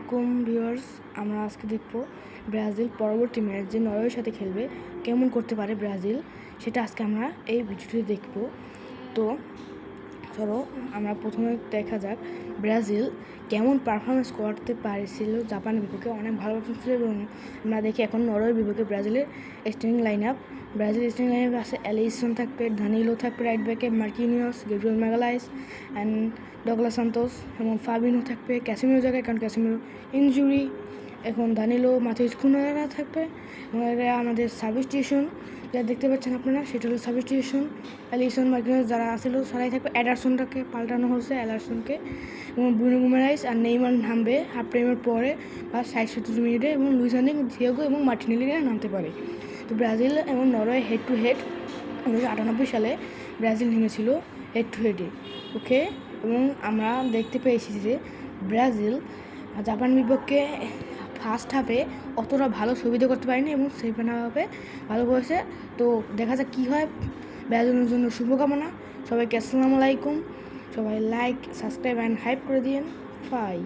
আলাইকুম ভিউয়ার্স, আমরা আজকে দেখব ব্রাজিল পরবর্তী ম্যাচ যে নরওয়ের সাথে খেলবে কেমন করতে পারে ব্রাজিল, সেটা আজকে আমরা এই ভিডিওতে দেখব। তো চলো আমরা প্রথমে দেখা যাক ব্রাজিল কেমন পারফরমেন্স করতে পারছিল জাপানের বিপক্ষে। অনেক ভালো পারফরমেন্স ছিল এবং আমরা দেখি এখন নরওয়ের বিপক্ষে ব্রাজিলের starting line up. Brazil starting line আপে আছে এলিসন থাকবে, দানিলো থাকবে রাইট ব্যাকে, Marquinhos, Gabriel Magalhaes and Douglas Santos এবং ফাবিনো থাকবে ক্যাসিমিরো জায়গায়, কারণ ক্যাসিমিরো ইনজুরি। এখন দানিলো মাথিউস কুনিয়া থাকবে এবং এটা আমাদের সাবস্টিটিউশন যা দেখতে পাচ্ছেন আপনারা, সেটা হলো সাবস্টিটিউশন। এলিসন, মার্কিনিয়স যারা আসছিল সবাই থাকবে, এডারসনটাকে পাল্টানো হয়েছে, এডারসনকে, এবং ব্রুনো গুইমারেস আর নেইমার নামবে হাফ টাইমের পরে বা 60-70 মিনিটে, এবং লুইস এনরিকে, থিয়াগো এবং মার্টিনেলিরা নামতে পারে। তো ব্রাজিল এবং নরওয়ে হেড টু হেড 1998 সালে ব্রাজিল নেমেছিল হেড টু হেডে, ওকে। এবং আমরা দেখতে পেয়েছি যে ব্রাজিল জাপান বিপক্ষে ফার্স্ট হাফে অতটা ভালো সুবিধা করতে পারেনি এবং সেকেন্ড হাফে ভালো করেছে। তো দেখা যাক কী হয়। ব্রাজিলের জন্য শুভকামনা। সবাইকে আসসালামু আলাইকুম। সবাই লাইক, সাবস্ক্রাইব অ্যান্ড হাইপ করে দিন। বাই।